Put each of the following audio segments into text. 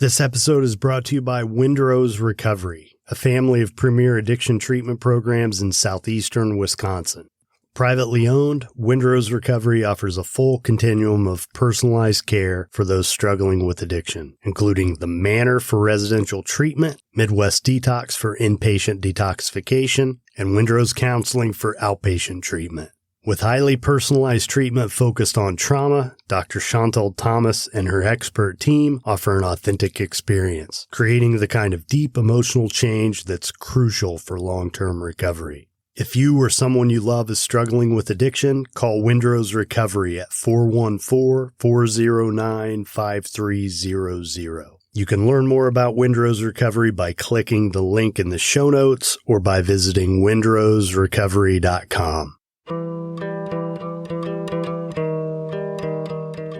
This episode is brought to you by Windrose Recovery, a family of premier addiction treatment programs in southeastern Wisconsin. Privately owned, Windrose Recovery offers a full continuum of personalized care for those struggling with addiction, including the Manor for residential treatment, Midwest Detox for inpatient detoxification, and Windrose Counseling for outpatient treatment. With highly personalized treatment focused on trauma, Dr. Chantal Thomas and her expert team offer an authentic experience, creating the kind of deep emotional change that's crucial for long-term recovery. If you or someone you love is struggling with addiction, call Windrose Recovery at 414-409-5300. You can learn more about Windrose Recovery by clicking the link in the show notes or by visiting windroserecovery.com.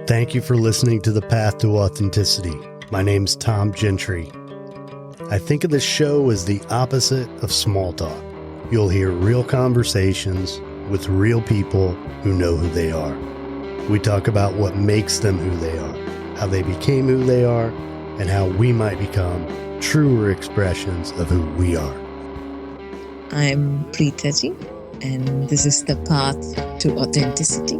Thank you for listening to The Path to Authenticity. My name's Tom Gentry. I think of this show as the opposite of small talk. You'll hear real conversations with real people who know who they are. We talk about what makes them who they are, how they became who they are, and how we might become truer expressions of who we are. I'm Preethaji, and this is The Path to Authenticity.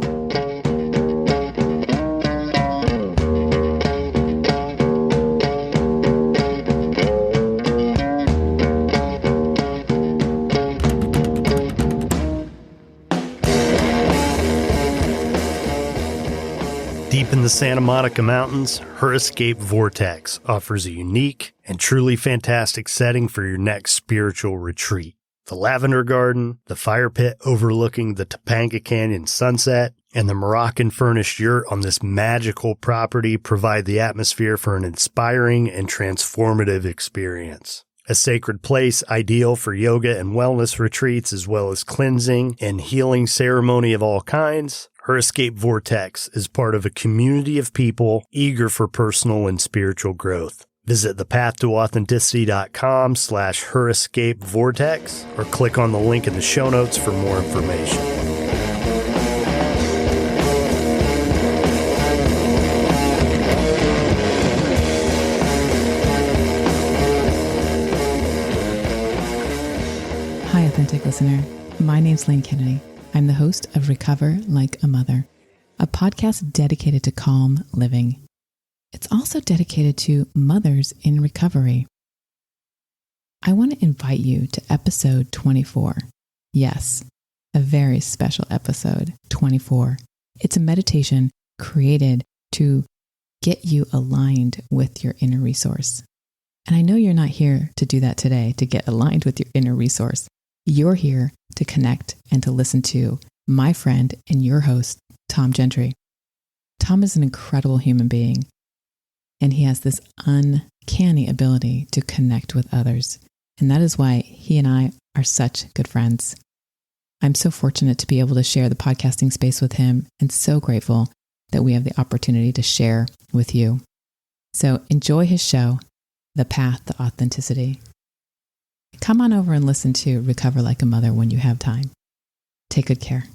Deep in the Santa Monica Mountains, Her Escape Vortex offers a unique and truly fantastic setting for your next spiritual retreat. The lavender garden, the fire pit overlooking the Topanga Canyon sunset, and the Moroccan furnished yurt on this magical property provide the atmosphere for an inspiring and transformative experience. A sacred place ideal for yoga and wellness retreats as well as cleansing and healing ceremony of all kinds, Her Escape Vortex is part of a community of people eager for personal and spiritual growth. Visit thepathtooauthenticity.com/Her Escape Vortex or click on the link in the show notes for more information. Hi, authentic listener. My name's Lane Kennedy. I'm the host of Recover Like a Mother, a podcast dedicated to calm living. It's also dedicated to mothers in recovery. I want to invite you to episode 24. Yes, a very special episode, 24. It's a meditation created to get you aligned with your inner resource. And I know you're not here to do that today, to get aligned with your inner resource. You're here to connect and to listen to my friend and your host, Tom Gentry. Tom is an incredible human being, and he has this uncanny ability to connect with others. And that is why he and I are such good friends. I'm so fortunate to be able to share the podcasting space with him and so grateful that we have the opportunity to share with you. So enjoy his show, The Path to Authenticity. Come on over and listen to Recover Like a Mother when you have time. Take good care.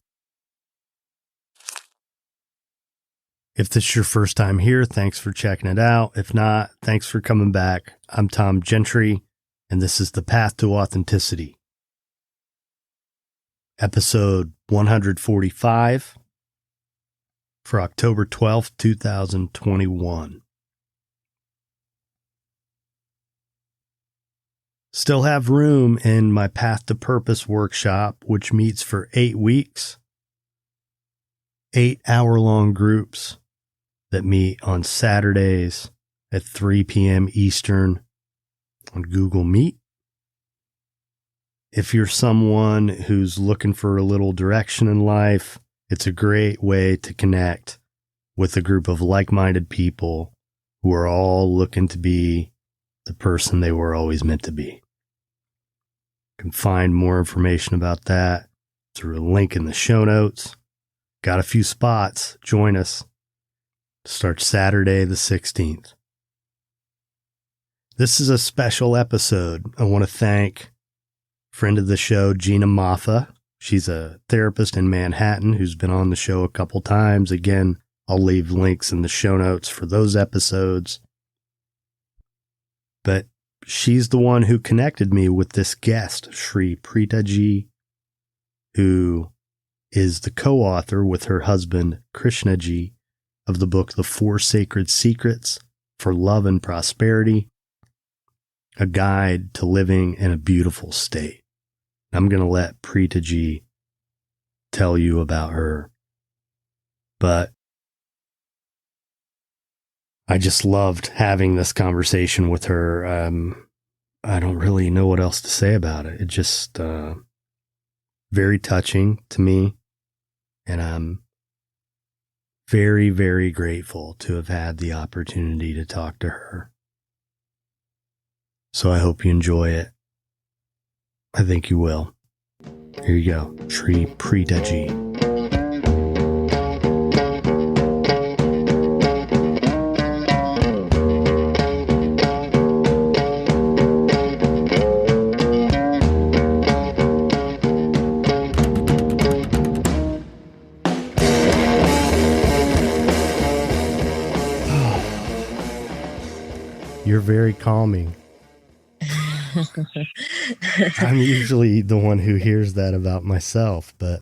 If this is your first time here, thanks for checking it out. If not, thanks for coming back. I'm Tom Gentry, and this is The Path to Authenticity. Episode 145 for October 12th, 2021. Still have room in my Path to Purpose workshop, which meets for 8 weeks. 8-hour-long groups that meet on Saturdays at 3 p.m. Eastern on Google Meet. If you're someone who's looking for a little direction in life, it's a great way to connect with a group of like-minded people who are all looking to be the person they were always meant to be. You can find more information about that through a link in the show notes. Got a few spots. Join us. Starts Saturday the 16th. This is a special episode. I want to thank friend of the show, Gina Moffa. She's a therapist in Manhattan who's been on the show a couple times. Again, I'll leave links in the show notes for those episodes. But she's the one who connected me with this guest, Sri Preethaji, who is the co-author with her husband, Krishnaji, of the book, The Four Sacred Secrets for Love and Prosperity, a guide to living in a beautiful state. I'm going to let Preethaji tell you about her. But I just loved having this conversation with her. I don't really know what else to say about it. It just very touching to me. And I'm very, very grateful to have had the opportunity to talk to her. So I hope you enjoy it. I think you will. Here you go. Sri Preethaji. You're very calming. I'm usually the one who hears that about myself, but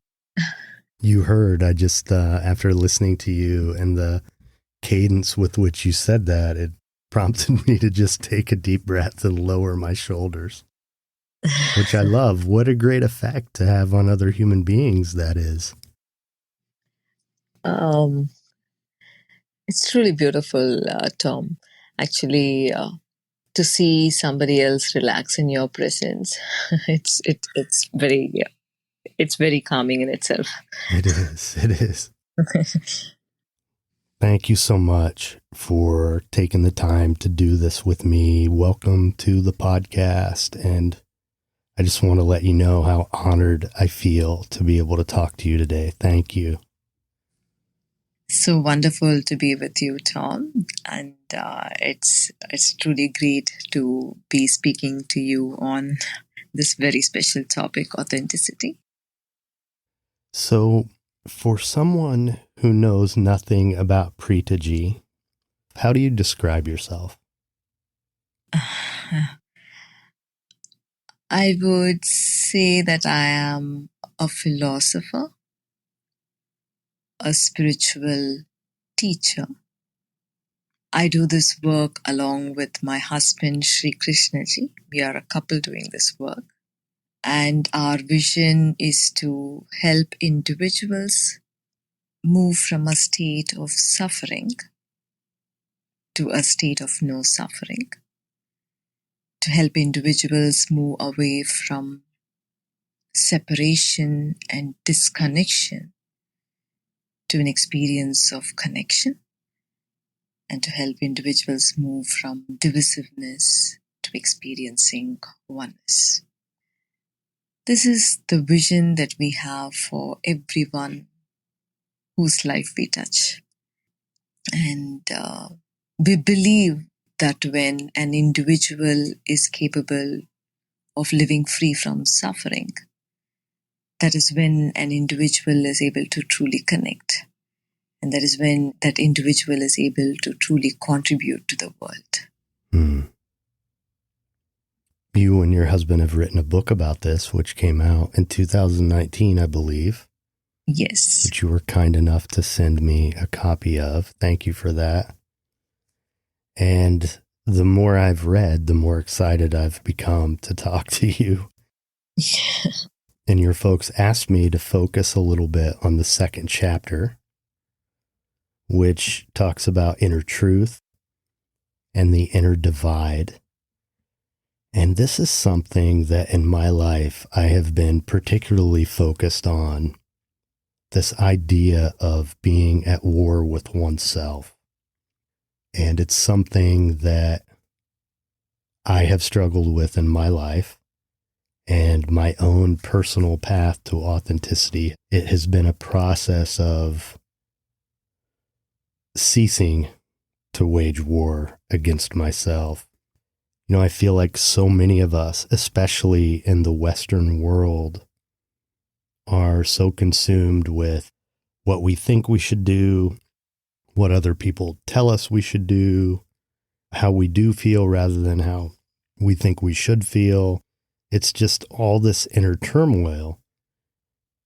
you heard, I just, after listening to you and the cadence with which you said that, it prompted me to just take a deep breath and lower my shoulders, which I love. What a great effect to have on other human beings that is. It's truly beautiful, Tom. Actually, to see somebody else relax in your presence, it's very calming in itself. It is. Thank you so much for taking the time to do this with me. Welcome to the podcast. And I just want to let you know how honored I feel to be able to talk to you today. Thank you. So wonderful to be with you, Tom. And it's truly great to be speaking to you on this very special topic, authenticity. So for someone who knows nothing about Preethaji, how do you describe yourself? I would say that I am a philosopher, a spiritual teacher. I do this work along with my husband, Sri Krishnaji. We are a couple doing this work. And our vision is to help individuals move from a state of suffering to a state of no suffering. To help individuals move away from separation and disconnection to an experience of connection, and to help individuals move from divisiveness to experiencing oneness. This is the vision that we have for everyone whose life we touch. And we believe that when an individual is capable of living free from suffering, that is when an individual is able to truly connect. And that is when that individual is able to truly contribute to the world. You and your husband have written a book about this, which came out in 2019, I believe. Yes. Which you were kind enough to send me a copy of. Thank you for that. And the more I've read, the more excited I've become to talk to you. And your folks asked me to focus a little bit on the second chapter, which talks about inner truth and the inner divide. And this is something that in my life I have been particularly focused on, this idea of being at war with oneself. And it's something that I have struggled with in my life and my own personal path to authenticity. It has been a process of ceasing to wage war against myself. You know, I feel like so many of us, especially in the Western world, are so consumed with what we think we should do, what other people tell us we should do, how we do feel rather than how we think we should feel. It's just all this inner turmoil.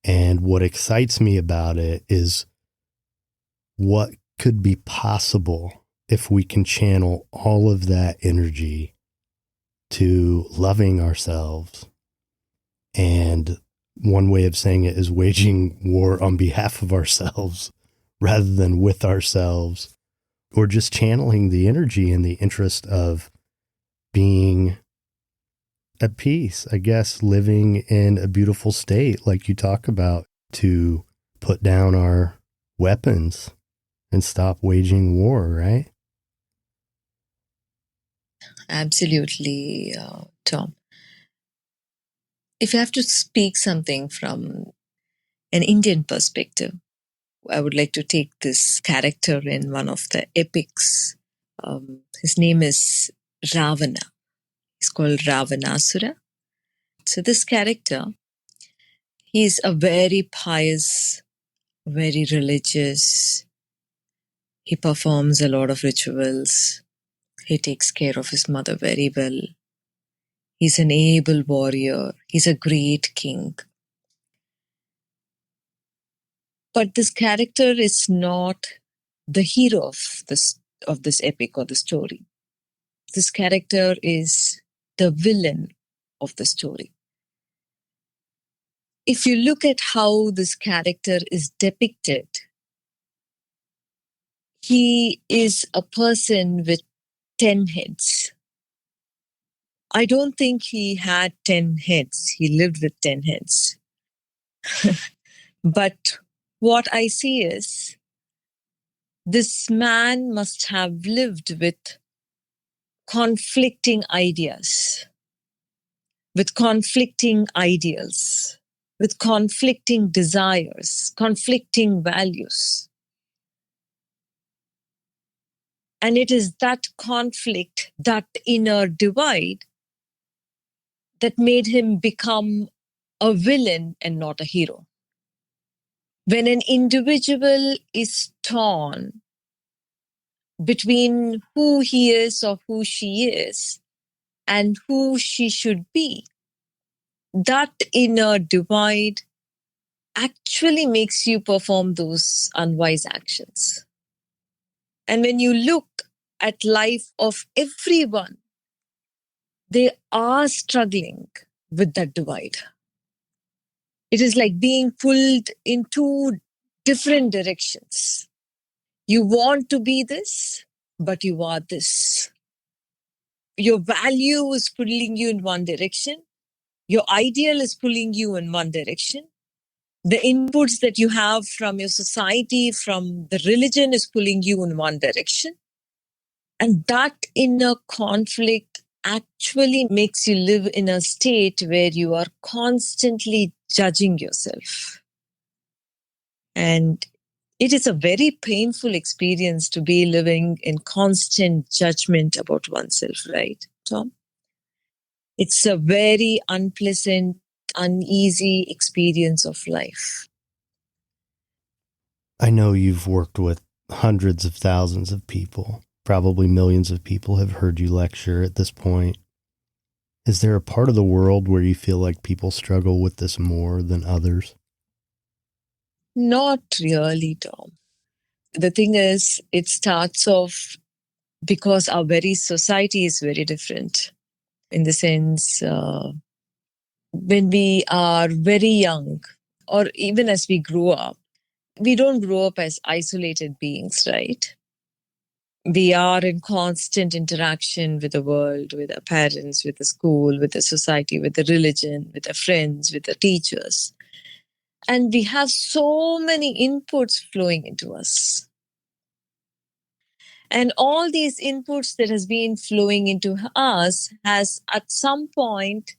And what excites me about it is what could be possible if we can channel all of that energy to loving ourselves. And one way of saying it is waging war on behalf of ourselves rather than with ourselves, or just channeling the energy in the interest of being at peace, I guess, living in a beautiful state, like you talk about, to put down our weapons and stop waging war, right? Absolutely, Tom. If you have to speak something from an Indian perspective, I would like to take this character in one of the epics. His name is Ravana. He's called Ravanasura. So this character, he's a very pious, very religious. He performs a lot of rituals. He takes care of his mother very well. He's an able warrior. He's a great king. But this character is not the hero of this epic or the story. This character is the villain of the story. If you look at how this character is depicted, he is a person with 10 heads. I don't think he had 10 heads. He lived with 10 heads. But what I see is this man must have lived with conflicting ideas, with conflicting ideals, with conflicting desires, conflicting values. And it is that conflict, that inner divide, that made him become a villain and not a hero. When an individual is torn between who he is or who she is and who she should be, that inner divide actually makes you perform those unwise actions. And when you look at life of everyone, they are struggling with that divide. It is like being pulled in two different directions. You want to be this, but you are this. Your value is pulling you in one direction. Your ideal is pulling you in one direction. The inputs that you have from your society, from the religion, is pulling you in one direction. And that inner conflict actually makes you live in a state where you are constantly judging yourself. And it is a very painful experience to be living in constant judgment about oneself, right, Tom? It's a very unpleasant, uneasy experience of life. I know you've worked with hundreds of thousands of people. Probably millions of people have heard you lecture at this point. Is there a part of the world where you feel like people struggle with this more than others? Not really, Tom. The thing is, it starts off because our very society is very different. In the sense, when we are very young, or even as we grow up, we don't grow up as isolated beings, right? We are in constant interaction with the world, with our parents, with the school, with the society, with the religion, with our friends, with the teachers. And we have so many inputs flowing into us. And all these inputs that has been flowing into us has at some point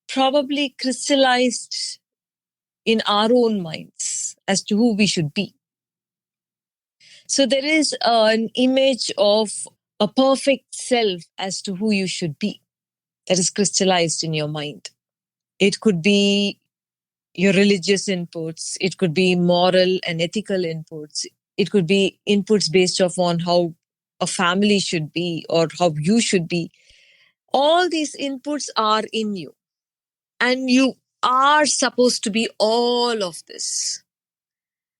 probably crystallized in our own minds as to who we should be. So there is an image of a perfect self as to who you should be that is crystallized in your mind. It could be your religious inputs. It could be moral and ethical inputs. It could be inputs based off on how a family should be or how you should be. All these inputs are in you, and you are supposed to be all of this.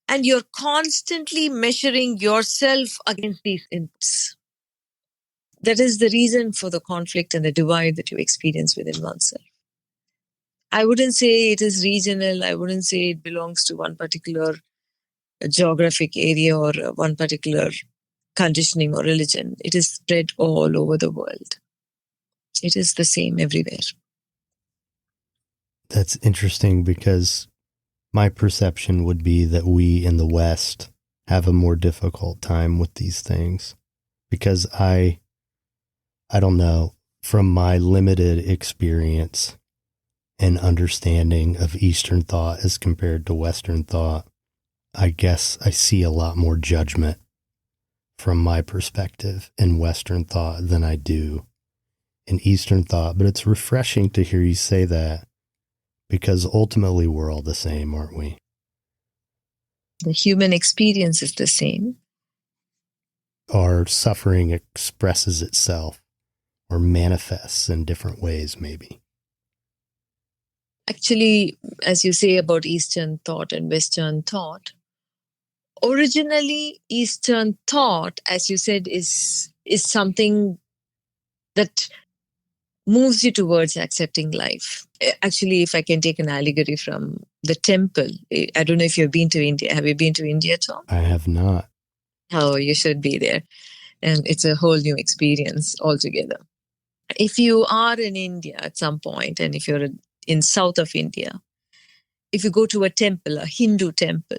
And you're constantly measuring yourself against these inputs. That is the reason for the conflict and the divide that you experience within oneself. I wouldn't say it is regional. I wouldn't say it belongs to one particular geographic area or one particular conditioning or religion. It is spread all over the world. It is the same everywhere. That's interesting because my perception would be that we in the West have a more difficult time with these things because I don't know, from my limited experience and understanding of Eastern thought as compared to Western thought, I guess I see a lot more judgment from my perspective in Western thought than I do in Eastern thought. But it's refreshing to hear you say that because ultimately we're all the same, aren't we? The human experience is the same. Our suffering expresses itself or manifests in different ways, maybe. Actually, as you say about Eastern thought and Western thought, originally Eastern thought, as you said, is something that moves you towards accepting life. Actually, if I can take an allegory from the temple, I don't know if you've been to India. Have you been to India, Tom? I have not. Oh, you should be there. And it's a whole new experience altogether. If you are in India at some point, and if you're in south of India, if you go to a temple, a Hindu temple,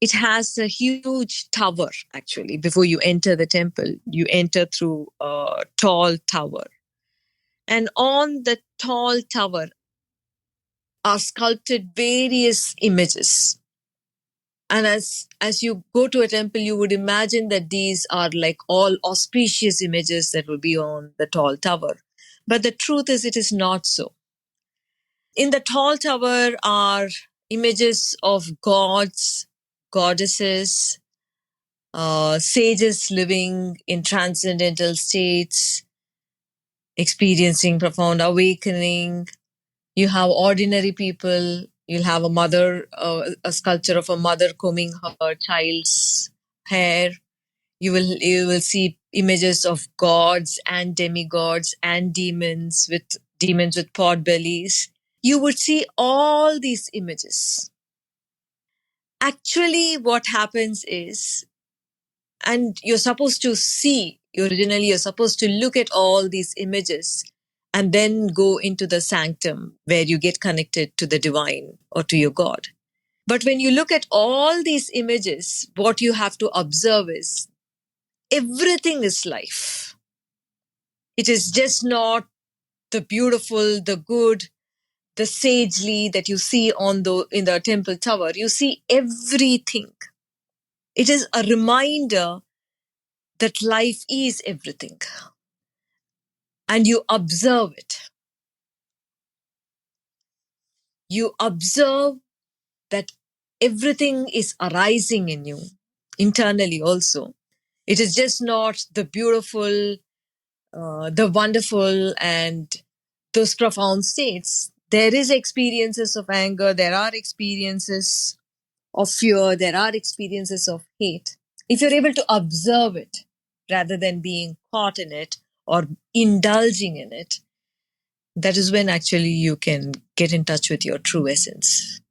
it has a huge tower, actually. Before you enter the temple, you enter through a tall tower. And on the tall tower are sculpted various images. And as you go to a temple, you would imagine that these are like all auspicious images that will be on the tall tower. But the truth is, it is not so. In the tall tower are images of gods, goddesses, sages living in transcendental states, experiencing profound awakening. You have ordinary people. You'll have a mother, a sculpture of a mother combing her child's hair. You will see images of gods and demigods and demons with pot bellies. You would see all these images. Actually, what happens is, and you're supposed to see, originally you're supposed to look at all these images and then go into the sanctum where you get connected to the divine or to your God. But when you look at all these images, what you have to observe is everything is life. It is just not the beautiful, the good, the sagely that you see in the temple tower. You see everything. It is a reminder that life is everything. And you observe it. You observe that everything is arising in you, internally also. It is just not the beautiful, the wonderful, and those profound states. There is experiences of anger. There are experiences of fear. There are experiences of hate. If you're able to observe it rather than being caught in it or indulging in it, that is when actually you can get in touch with your true essence.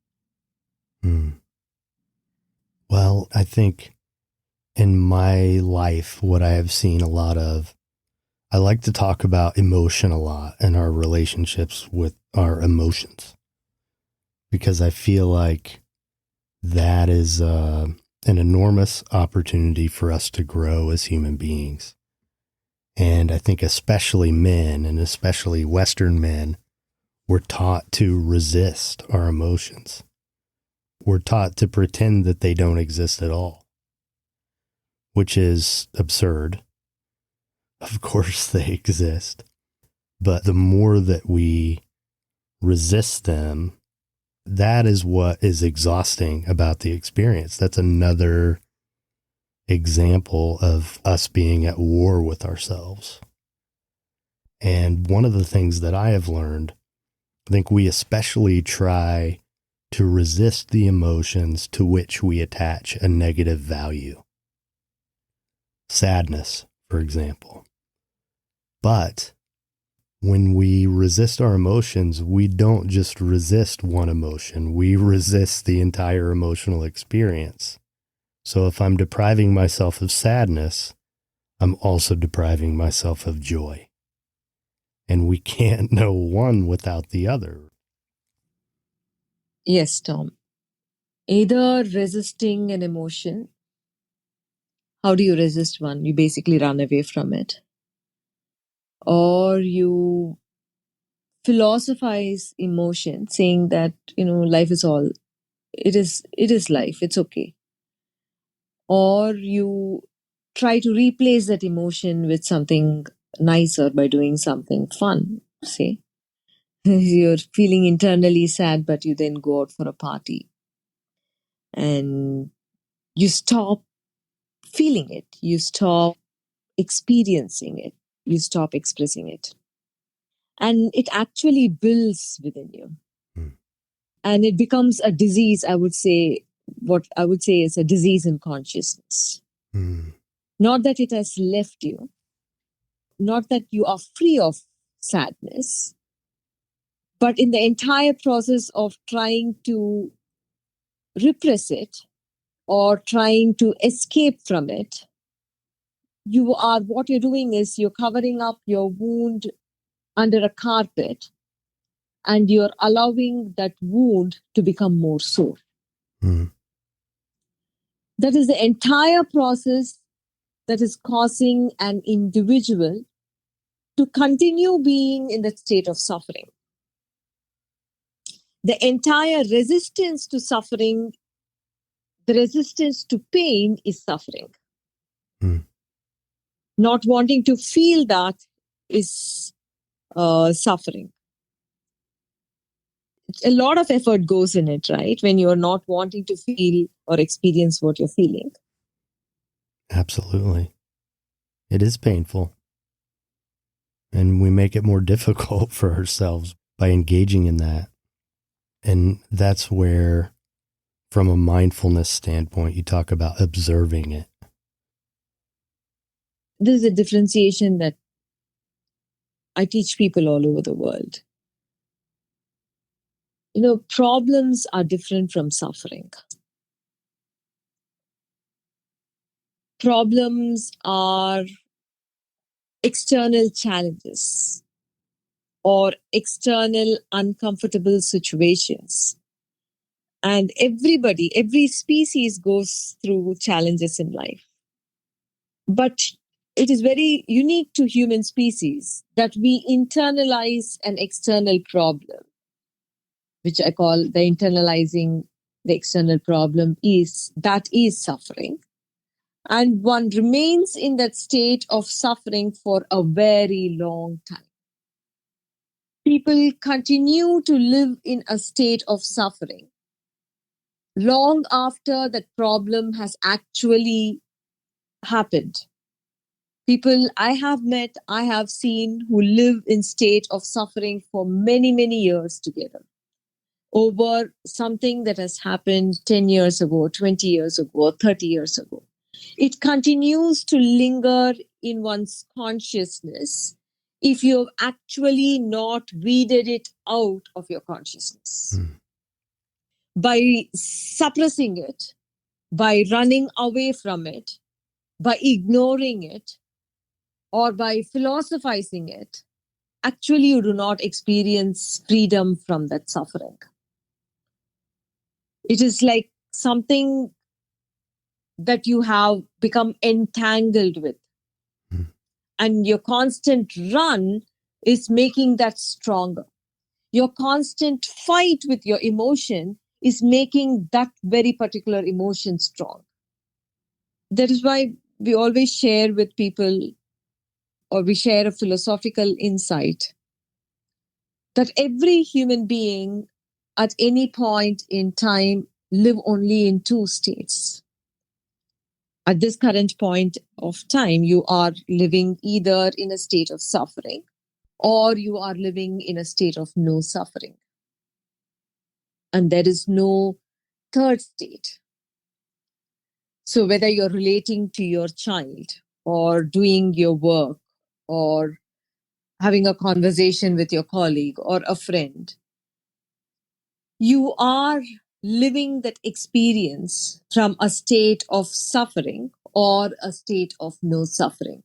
Well, I think in my life, what I have seen a lot of, I like to talk about emotion a lot and our relationships with our emotions, because I feel like that is an enormous opportunity for us to grow as human beings. And I think especially men, and especially Western men, we're taught to resist our emotions. We're taught to pretend that they don't exist at all, which is absurd. Of course they exist. But the more that we resist them, that is what is exhausting about the experience. That's another example of us being at war with ourselves. And one of the things that I have learned, I think we especially try to resist the emotions to which we attach a negative value. Sadness, for example. But when we resist our emotions, we don't just resist one emotion, we resist the entire emotional experience. So if I'm depriving myself of sadness, I'm also depriving myself of joy. And we can't know one without the other. Yes, Tom. Either resisting an emotion. How do you resist one? You basically run away from it. Or you philosophize emotion, saying that, life is all, it is life, it's okay. Or you try to replace that emotion with something nicer by doing something fun, say. You're feeling internally sad, but you then go out for a party and you stop feeling it, you stop experiencing it, you stop expressing it. And it actually builds within you. And it becomes a disease, I would say. What I would say is a disease in consciousness. Not that it has left you, not that you are free of sadness, but in the entire process of trying to repress it or trying to escape from it, what you're doing is you're covering up your wound under a carpet and you're allowing that wound to become more sore. That is the entire process that is causing an individual to continue being in that state of suffering. The entire resistance to suffering, the resistance to pain is suffering. Not wanting to feel that is suffering. A lot of effort goes in it, right? When you're not wanting to feel or experience what you're feeling. Absolutely. It is painful. And we make it more difficult for ourselves by engaging in that. And that's where, from a mindfulness standpoint, you talk about observing it. This is a differentiation that I teach people all over the world. Problems are different from suffering. Problems are external challenges or external uncomfortable situations. And every species goes through challenges in life. But it is very unique to human species that we internalize an external problem, which I call the internalizing the external problem is suffering. And one remains in that state of suffering for a very long time. People continue to live in a state of suffering long after that problem has actually happened. People I have met, I have seen who live in state of suffering for many, many years together over something that has happened 10 years ago, 20 years ago, 30 years ago. It continues to linger in one's consciousness if you've actually not weeded it out of your consciousness. By suppressing it, by running away from it, by ignoring it, or by philosophizing it, actually you do not experience freedom from that suffering. It is like something that you have become entangled with. And your constant run is making that stronger. Your constant fight with your emotion is making that very particular emotion strong. That is why we always share with people, or we share a philosophical insight, that every human being at any point in time live only in two states. At this current point of time, you are living either in a state of suffering or you are living in a state of no suffering. And there is no third state. So whether you're relating to your child or doing your work or having a conversation with your colleague or a friend, you are living that experience from a state of suffering or a state of no suffering.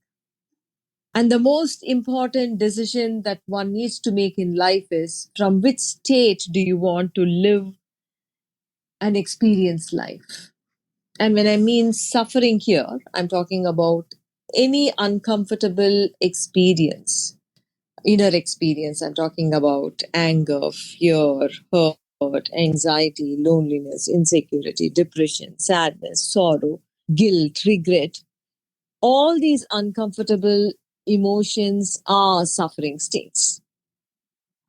And the most important decision that one needs to make in life is, from which state do you want to live and experience life? And when I mean suffering here, I'm talking about any uncomfortable experience, inner experience. I'm talking about anger, fear, hurt, anxiety, loneliness, insecurity, depression, sadness, sorrow, guilt, regret. All these uncomfortable emotions are suffering states.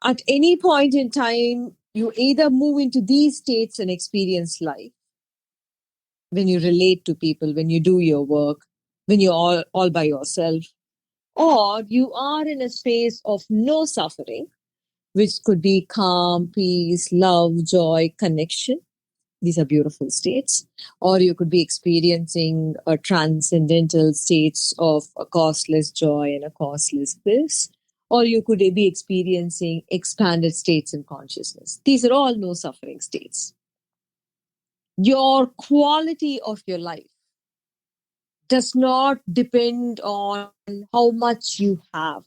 At any point in time, you either move into these states and experience life when you relate to people, when you do your work, when you're all by yourself, or you are in a space of no suffering, which could be calm, peace, love, joy, connection. These are beautiful states. Or you could be experiencing a transcendental states of a costless joy and a costless bliss. Or you could be experiencing expanded states in consciousness. These are all no suffering states. Your quality of your life does not depend on how much you have.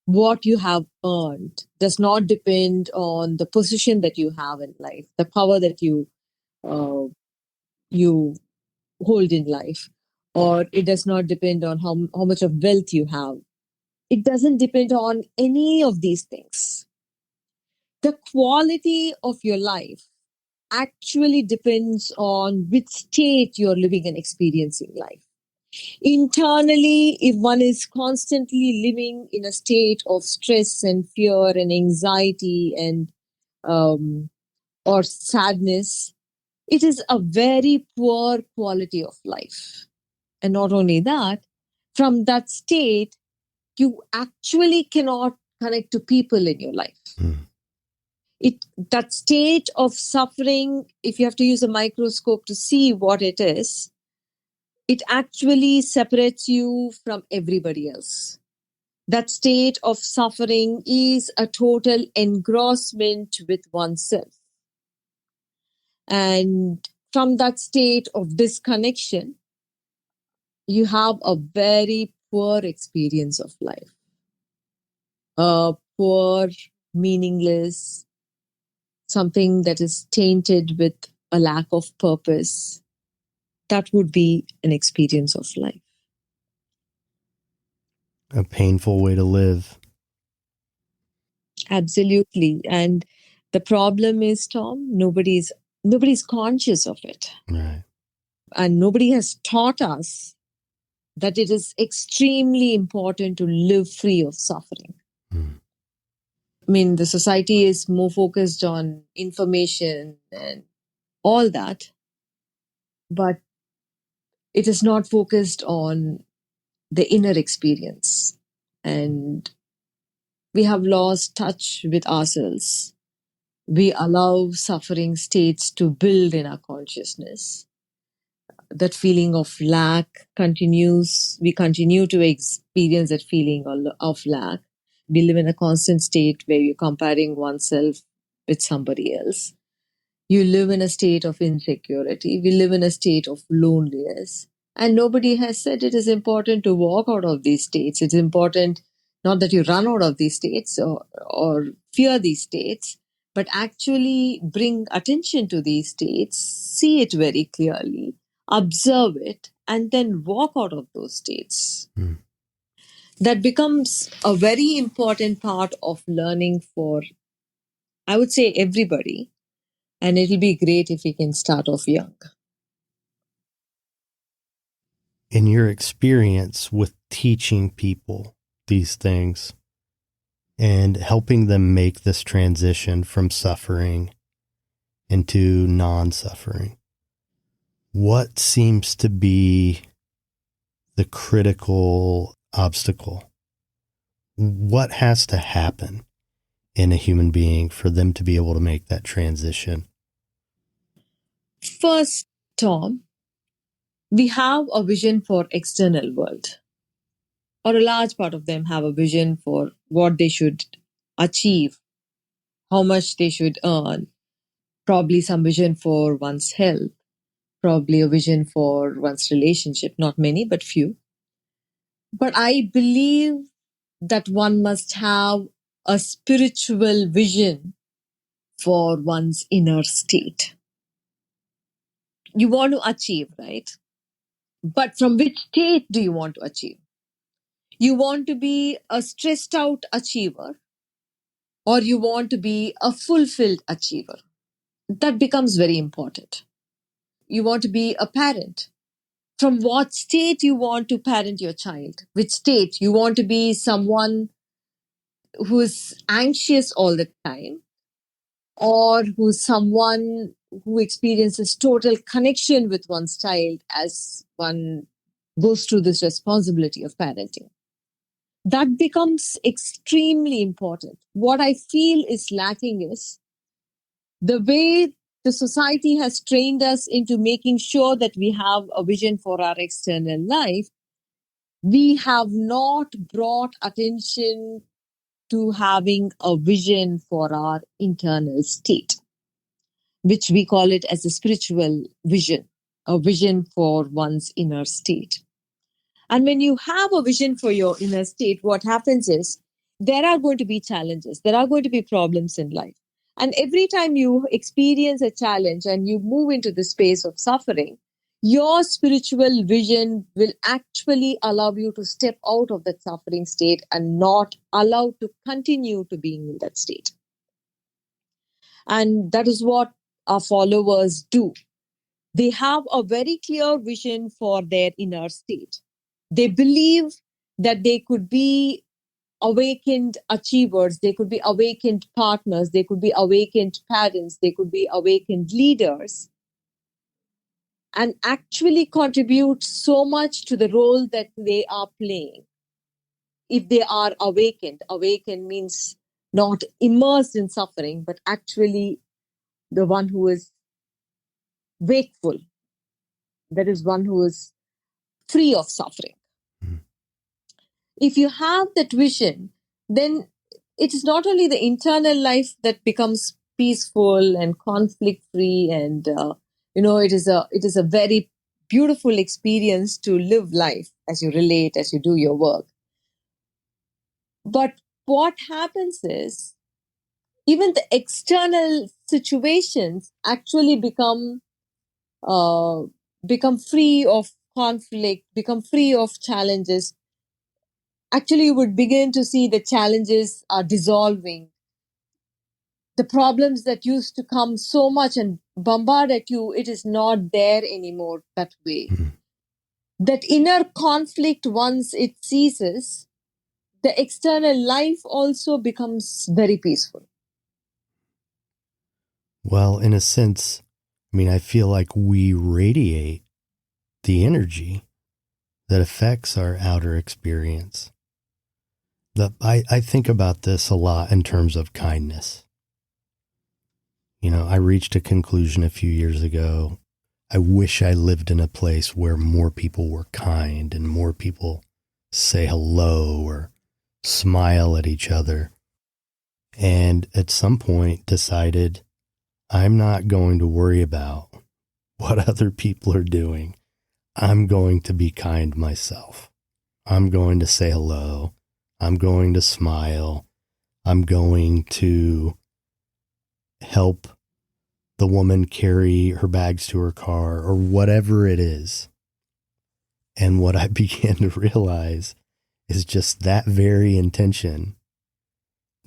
What you have earned does not depend on the position that you have in life, the power that you hold in life, or it does not depend on how much of wealth you have. It doesn't depend on any of these things. The quality of your life actually depends on which state you're living and experiencing life. Internally, if one is constantly living in a state of stress and fear and anxiety and or sadness, it is a very poor quality of life. And not only that, from that state, you actually cannot connect to people in your life. That state of suffering, if you have to use a microscope to see what it is, it actually separates you from everybody else. That state of suffering is a total engrossment with oneself. And from that state of disconnection, you have a very poor experience of life. A poor, meaningless, something that is tainted with a lack of purpose. That would be an experience of life. A painful way to live. Absolutely. And the problem is, Tom, nobody's conscious of it. Right. And nobody has taught us that it is extremely important to live free of suffering. I mean, the society is more focused on information and all that, but it is not focused on the inner experience. And we have lost touch with ourselves. We allow suffering states to build in our consciousness. That feeling of lack continues. We continue to experience that feeling of lack. We live in a constant state where you're comparing oneself with somebody else. You live in a state of insecurity. We live in a state of loneliness. And nobody has said it is important to walk out of these states. It's important not that you run out of these states or fear these states, but actually bring attention to these states, see it very clearly, observe it, and then walk out of those states. That becomes a very important part of learning for, I would say, everybody. And it'll be great if we can start off young. In your experience with teaching people these things and helping them make this transition from suffering into non-suffering, what seems to be the critical obstacle? what has to happen in a human being for them to be able to make that transition? First, Tom, we have a vision for external world, or a large part of them have a vision for what they should achieve, how much they should earn, probably some vision for one's health, probably a vision for one's relationship, not many, but few. But I believe that one must have a spiritual vision for one's inner state. You want to achieve, right? But from which state do you want to achieve? You want to be a stressed out achiever, or you want to be a fulfilled achiever? That becomes very important. You want to be a parent. From what state you want to parent your child? Which state? You want to be someone who is anxious all the time, or who's someone who experiences total connection with one's child as one goes through this responsibility of parenting? That becomes extremely important. What I feel is lacking is the way the society has trained us into making sure that we have a vision for our external life. We have not brought attention to having a vision for our internal state, which we call it as a spiritual vision, a vision for one's inner state. And when you have a vision for your inner state, what happens is there are going to be challenges, there are going to be problems in life. And every time you experience a challenge and you move into the space of suffering, your spiritual vision will actually allow you to step out of that suffering state and not allow to continue to being in that state. And that is what our followers do. They have a very clear vision for their inner state. They believe that they could be awakened achievers, they could be awakened partners, they could be awakened parents, they could be awakened leaders, and actually contribute so much to the role that they are playing. If they are awakened, awakened means not immersed in suffering, but actually the one who is wakeful, that is one who is free of suffering. If you have that vision, then it is not only the internal life that becomes peaceful and conflict free, and it is a very beautiful experience to live life as you relate, as you do your work. But what happens is even the external situations actually become free of conflict, become free of challenges. Actually, you would begin to see the challenges are dissolving. The problems that used to come so much and bombard at you, it is not there anymore that way. Mm-hmm. That inner conflict, once it ceases, the external life also becomes very peaceful. Well, in a sense, I feel like we radiate the energy that affects our outer experience. I think about this a lot in terms of kindness. I reached a conclusion a few years ago. I wish I lived in a place where more people were kind and more people say hello or smile at each other. And at some point decided I'm not going to worry about what other people are doing. I'm going to be kind myself. I'm going to say hello. I'm going to smile. I'm going to help the woman carry her bags to her car or whatever it is. And what I began to realize is just that very intention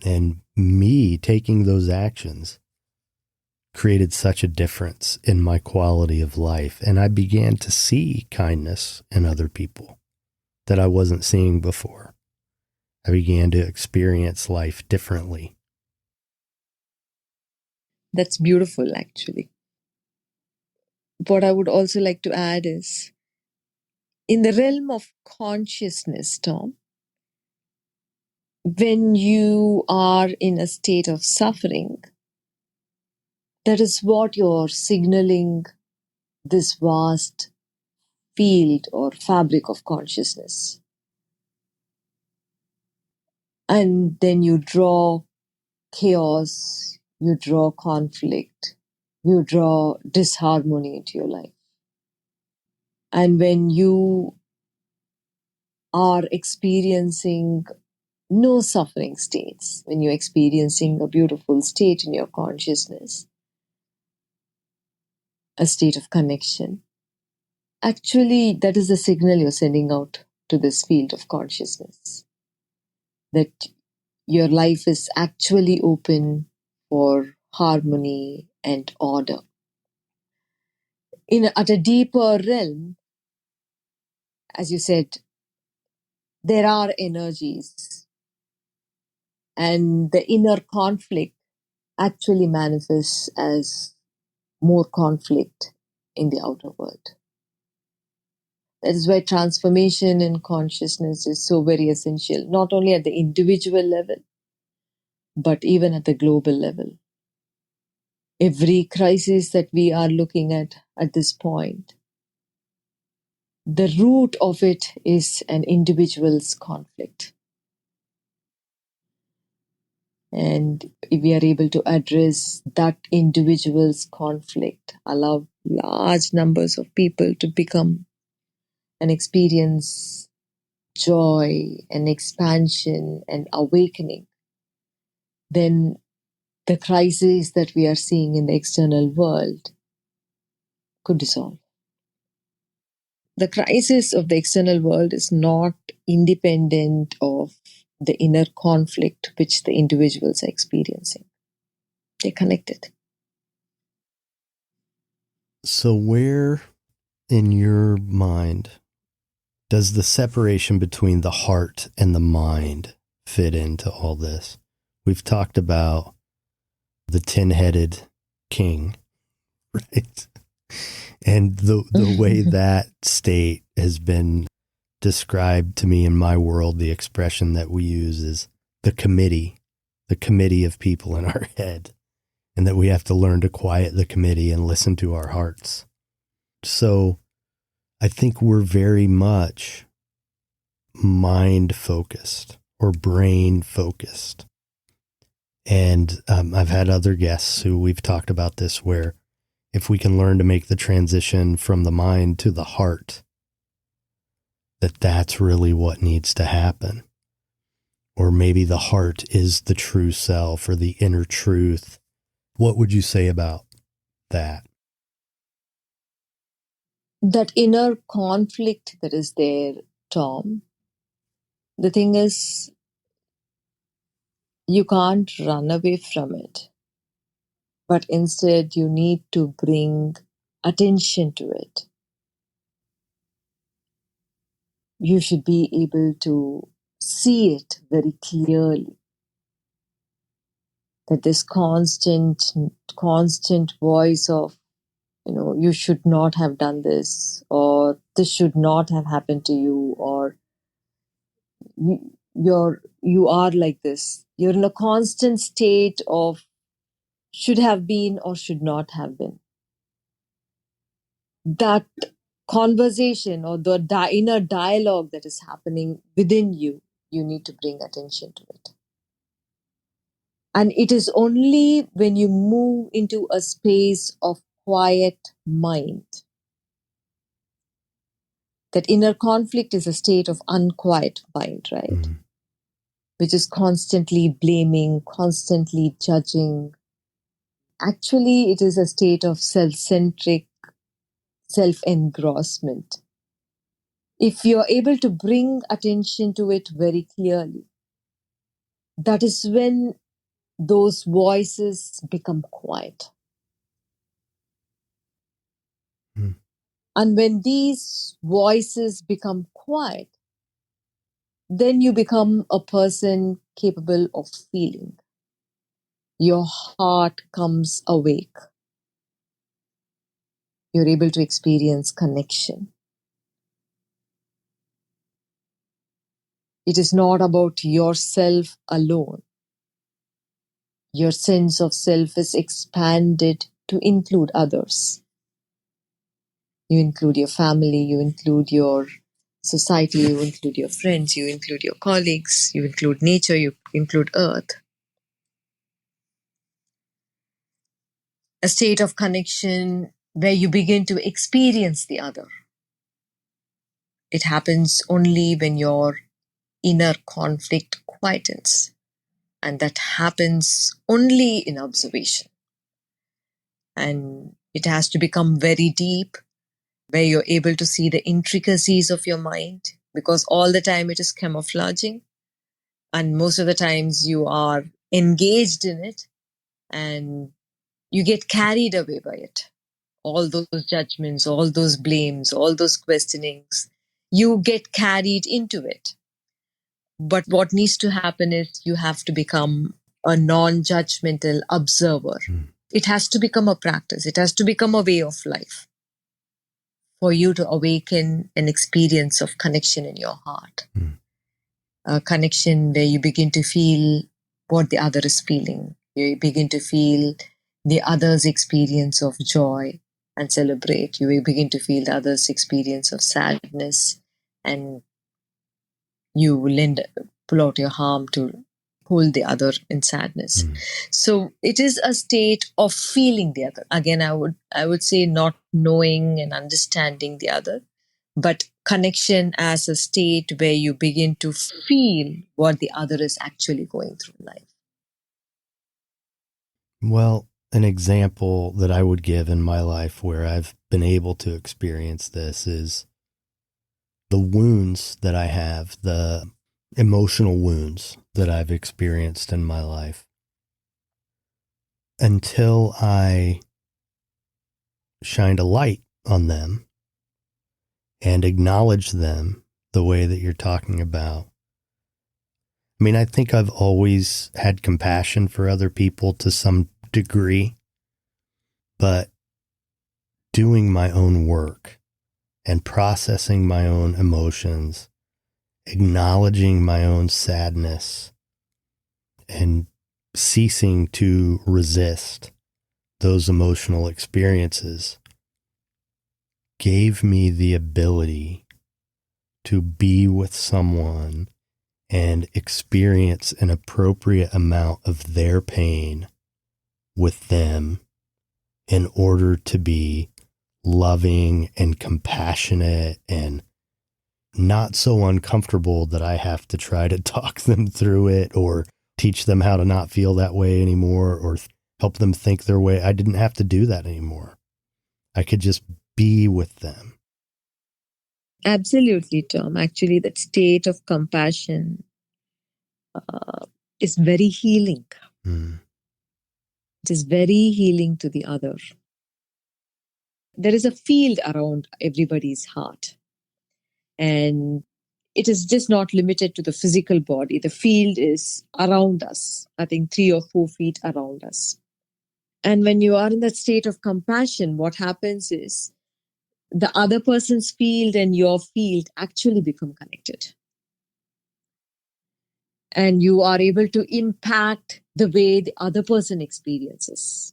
and me taking those actions created such a difference in my quality of life. And I began to see kindness in other people that I wasn't seeing before. I began to experience life differently. That's beautiful, actually. What I would also like to add is, in the realm of consciousness, Tom, when you are in a state of suffering, that is what you're signaling this vast field or fabric of consciousness. And then you draw chaos, you draw conflict, you draw disharmony into your life. And when you are experiencing no suffering states, when you're experiencing a beautiful state in your consciousness, a state of connection, actually, that is the signal you're sending out to this field of consciousness. That your life is actually open for harmony and order. At a deeper realm, as you said, there are energies, and the inner conflict actually manifests as more conflict in the outer world. That is why transformation in consciousness is so very essential, not only at the individual level, but even at the global level. Every crisis that we are looking at this point, the root of it is an individual's conflict. And if we are able to address that individual's conflict, allow large numbers of people to become and experience joy and expansion and awakening, then the crises that we are seeing in the external world could dissolve. The crisis of the external world is not independent of the inner conflict which the individuals are experiencing. They're connected. So, where in your mind does the separation between the heart and the mind fit into all this? We've talked about the 10-headed king, right? And the way that state has been described to me in my world, the expression that we use is the committee of people in our head, and that we have to learn to quiet the committee and listen to our hearts. So I think we're very much mind focused or brain focused. And I've had other guests who we've talked about this, where if we can learn to make the transition from the mind to the heart, that's really what needs to happen. Or maybe the heart is the true self or the inner truth. What would you say about that? That inner conflict that is there, Tom, the thing is, you can't run away from it, but instead you need to bring attention to it. You should be able to see it very clearly. That this constant voice of, you should not have done this, or this should not have happened to you, or you are like this. You're in a constant state of should have been or should not have been. That conversation or the inner dialogue that is happening within you, you need to bring attention to it. And it is only when you move into a space of quiet mind. That inner conflict is a state of unquiet mind, right? Mm-hmm. Which is constantly blaming, constantly judging. Actually, it is a state of self-centric, self-engrossment. If you're able to bring attention to it very clearly, that is when those voices become quiet. Mm-hmm. And when these voices become quiet, then you become a person capable of feeling. Your heart comes awake. You're able to experience connection. It is not about yourself alone. Your sense of self is expanded to include others. You include your family, you include your society, you include your friends, you include your colleagues, you include nature, you include earth. A state of connection where you begin to experience the other. It happens only when your inner conflict quietens. And that happens only in observation. And it has to become very deep, where you're able to see the intricacies of your mind, because all the time it is camouflaging. And most of the times you are engaged in it and you get carried away by it. All those judgments, all those blames, all those questionings, you get carried into it. But what needs to happen is you have to become a non-judgmental observer. It has to become a practice. It has to become a way of life for you to awaken an experience of connection in your heart. A connection where you begin to feel what the other is feeling. You begin to feel the other's experience of joy and celebrate. You begin to feel the other's experience of sadness, and you pull out your arm to hold the other in sadness. So it is a state of feeling the other. Again, I would say not knowing and understanding the other, but connection as a state where you begin to feel what the other is actually going through in life. Well, an example that I would give in my life where I've been able to experience this is the wounds that I have, the emotional wounds that I've experienced in my life. Until I shined a light on them and acknowledged them the way that you're talking about. I mean, I think I've always had compassion for other people to some degree, but doing my own work and processing my own emotions, acknowledging my own sadness, and ceasing to resist those emotional experiences gave me the ability to be with someone and experience an appropriate amount of their pain with them in order to be loving and compassionate and not so uncomfortable that I have to try to talk them through it or teach them how to not feel that way anymore or help them think their way. I didn't have to do that anymore. I could just be with them. Absolutely, Tom. Actually, that state of compassion is very healing. It is very healing to the other. There is a field around everybody's heart. And it is just not limited to the physical body. The field is around us, I think 3 or 4 feet around us. And when you are in that state of compassion, what happens is the other person's field and your field actually become connected. And you are able to impact the way the other person experiences.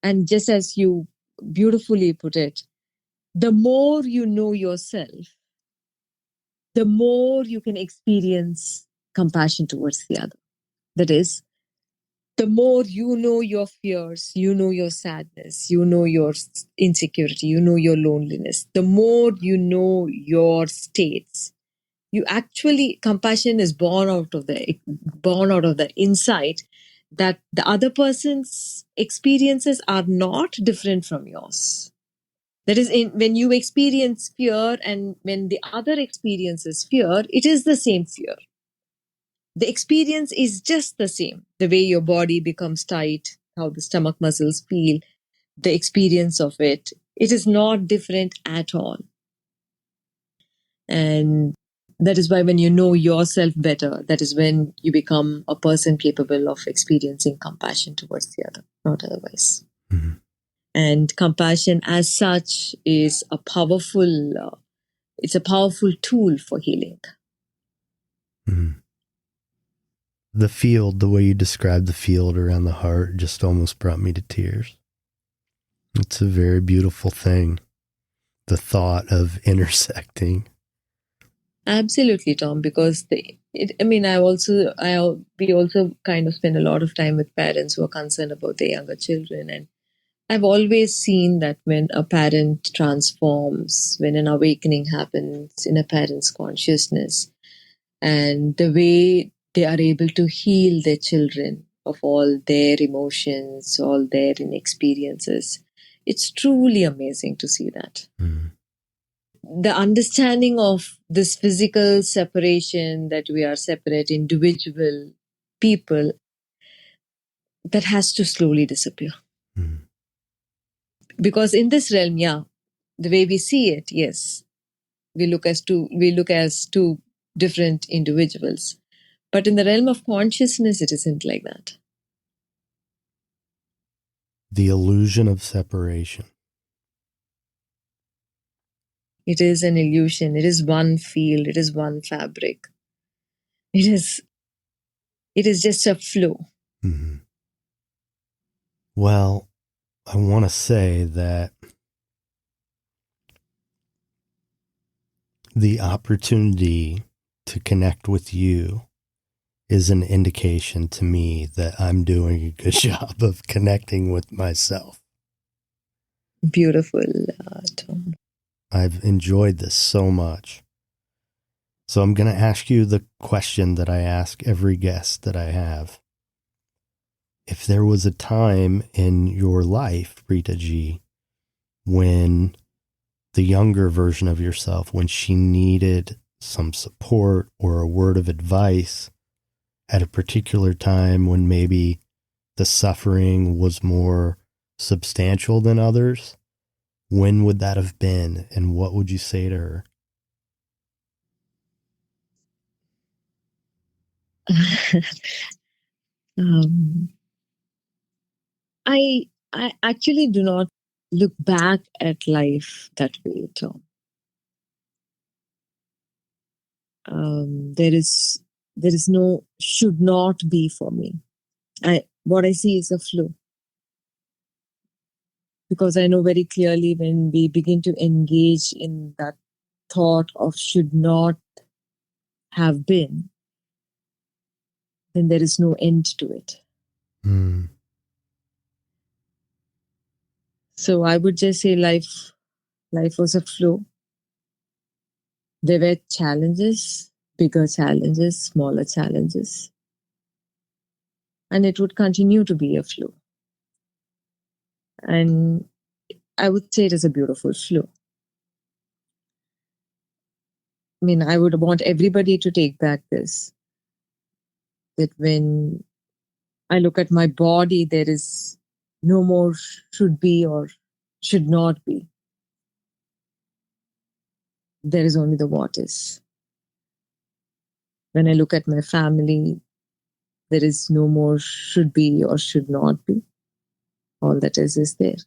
And just as you beautifully put it, the more you know yourself, the more you can experience compassion towards the other. That is, the more you know your fears, you know your sadness, you know your insecurity, you know your loneliness, the more you know your states, you actually, compassion is born out of the insight that the other person's experiences are not different from yours. That is, when you experience fear and when the other experiences fear, it is the same fear. The experience is just the same. The way your body becomes tight, how the stomach muscles feel, the experience of it is not different at all. And that is why when you know yourself better, that is when you become a person capable of experiencing compassion towards the other, not otherwise. And compassion as such is a powerful it's a powerful tool for healing. Mm. The field, the way you described the field around the heart just almost brought me to tears. It's a very beautiful thing. The thought of intersecting. Absolutely, Tom, because we also kind of spend a lot of time with parents who are concerned about their younger children. And I've always seen that when a parent transforms, when an awakening happens in a parent's consciousness, and the way they are able to heal their children of all their emotions, all their inexperiences, it's truly amazing to see that. Mm. The understanding of this physical separation, that we are separate individual people, that has to slowly disappear. Mm. Because in this realm, the way we see it, yes, we look as two different individuals. But in the realm of consciousness, it isn't like that. The illusion of separation. It is an illusion. It is one field. It is one fabric. It is just a flow. Mm-hmm. Well, I want to say that the opportunity to connect with you is an indication to me that I'm doing a good job of connecting with myself. Beautiful, Tom. I've enjoyed this so much. So I'm going to ask you the question that I ask every guest that I have. If there was a time in your life, Preethaji, when the younger version of yourself, when she needed some support or a word of advice at a particular time when maybe the suffering was more substantial than others, when would that have been, and what would you say to her? I actually do not look back at life that way, Tom. There is no should not be for me. What I see is a flow. Because I know very clearly when we begin to engage in that thought of should not have been, then there is no end to it. Mm. So I would just say life was a flow. There were challenges, bigger challenges, smaller challenges. And it would continue to be a flow. And I would say it is a beautiful flow. I mean, I would want everybody to take back this, that when I look at my body, there is no more should be or should not be. There is only the what is. When I look at my family, there is no more should be or should not be. All that is there.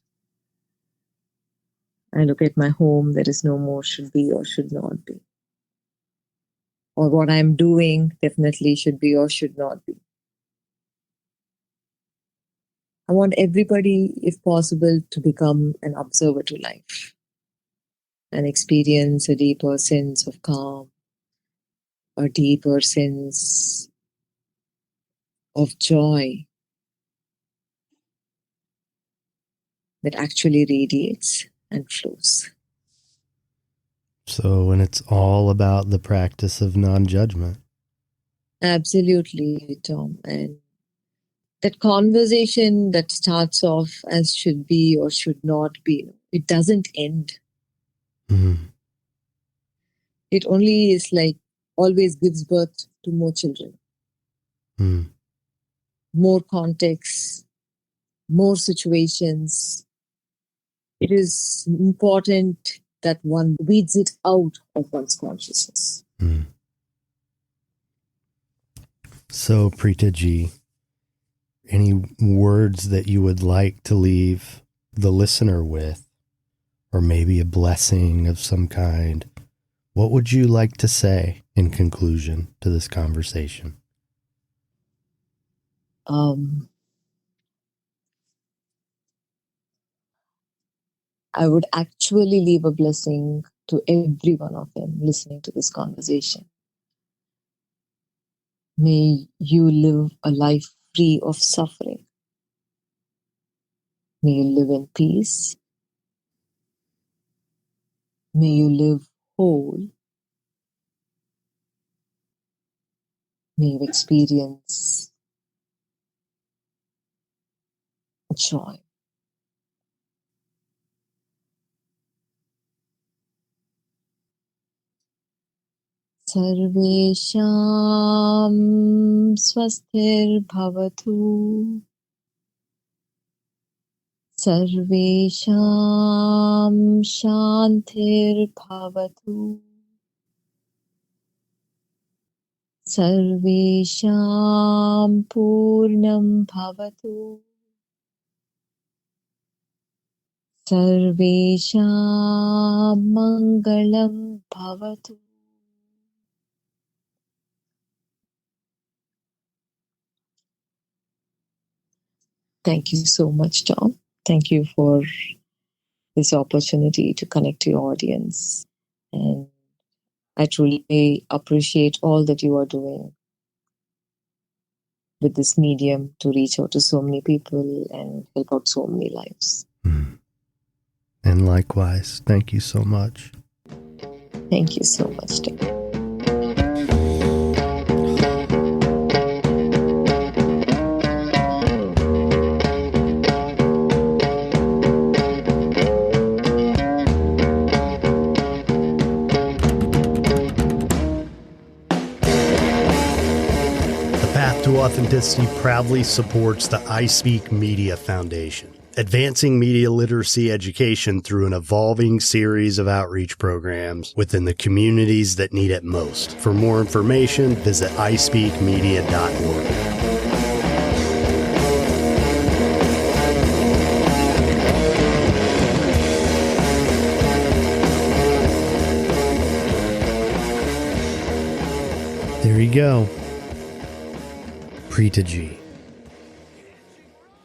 I look at my home, there is no more should be or should not be. Or what I'm doing definitely should be or should not be. I want everybody, if possible, to become an observer to life and experience a deeper sense of calm, a deeper sense of joy that actually radiates and flows. So, and it's all about the practice of non-judgment. Absolutely, Tom. And that conversation that starts off as should be or should not be, it doesn't end. Mm. It only is like always gives birth to more children, more contexts, more situations. It is important that one weeds it out of one's consciousness. Mm. So, Preethaji, any words that you would like to leave the listener with, or maybe a blessing of some kind what would you like to say in conclusion to this conversation? I would actually leave a blessing to every one of them listening to this conversation. May you live a life free of suffering. May you live in peace. May you live whole. May you experience joy. Sarvesham swastir bhavatu. Sarvesham shantir bhavatu. Sarvesham purnam bhavatu. Sarvesham mangalam bhavatu. Thank you so much, Tom. Thank you for this opportunity to connect to your audience. And I truly appreciate all that you are doing with this medium to reach out to so many people and help out so many lives. And likewise, thank you so much. Thank you so much, Tom. Authenticity proudly supports the I Speak Media Foundation, advancing media literacy education through an evolving series of outreach programs within the communities that need it most. For more information, visit ispeakmedia.org. There you go. Preethaji.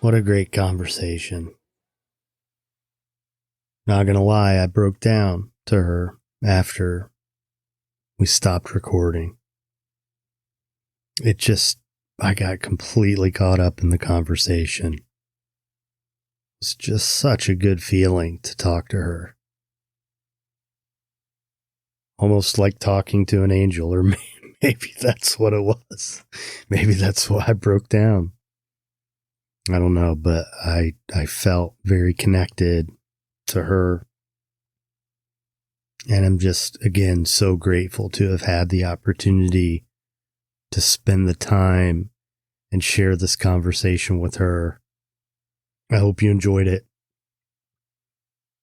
What a great conversation. Not gonna lie, I broke down to her after we stopped recording. I got completely caught up in the conversation. It's just such a good feeling to talk to her. Almost like talking to an angel, or maybe that's what it was. Maybe that's why I broke down. I don't know, but I felt very connected to her. And I'm just, again, so grateful to have had the opportunity to spend the time and share this conversation with her. I hope you enjoyed it.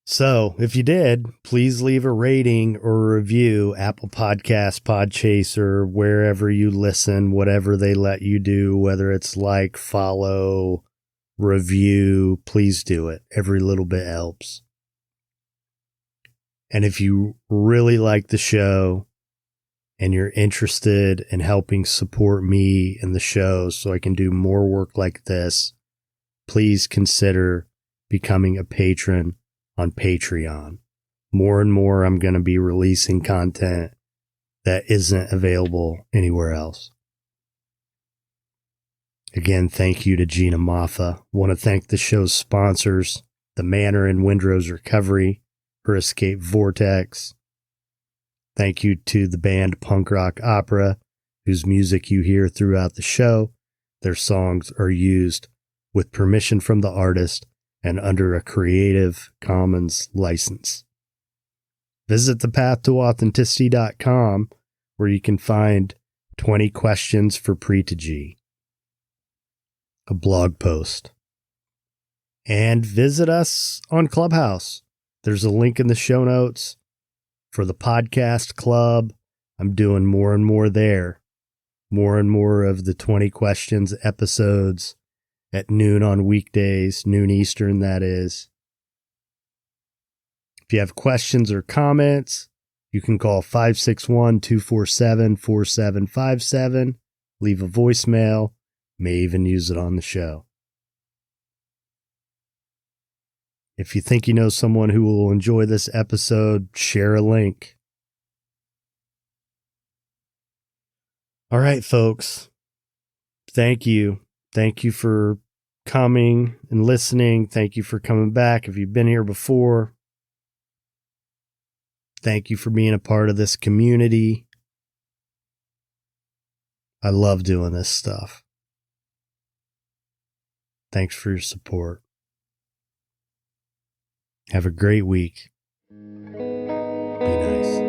So, if you did, please leave a rating or a review, Apple Podcasts, Podchaser, wherever you listen, whatever they let you do, whether it's like, follow, review, please do it. Every little bit helps. And if you really like the show and you're interested in helping support me and the show so I can do more work like this, please consider becoming a patron on Patreon. More and more, I'm going to be releasing content that isn't available anywhere else. Again, thank you to Gina Moffa. Want to thank the show's sponsors, The Manor in Windrow's Recovery, Her Escape Vortex. Thank you to the band Punk Rock Opera, whose music you hear throughout the show. Their songs are used with permission from the artist and under a Creative Commons license. Visit thepathtooauthenticity.com where you can find 20 questions for Preethaji, a blog post. And visit us on Clubhouse. There's a link in the show notes for the podcast club. I'm doing more and more there. More and more of the 20 questions episodes at noon on weekdays, noon Eastern, that is. If you have questions or comments, You can call 561-247-4757, leave a voicemail, may even use it on the show. If you think you know someone who will enjoy this episode, share a link. All right, folks. Thank you. Thank you for coming and listening. Thank you for coming back if you've been here before. Thank you for being a part of this community. I love doing this stuff. Thanks for your support. Have a great week. Be nice.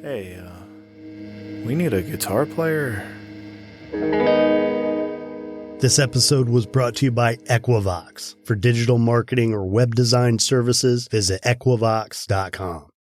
Hey, we need a guitar player. This episode was brought to you by Equivox. For digital marketing or web design services, visit equivox.com.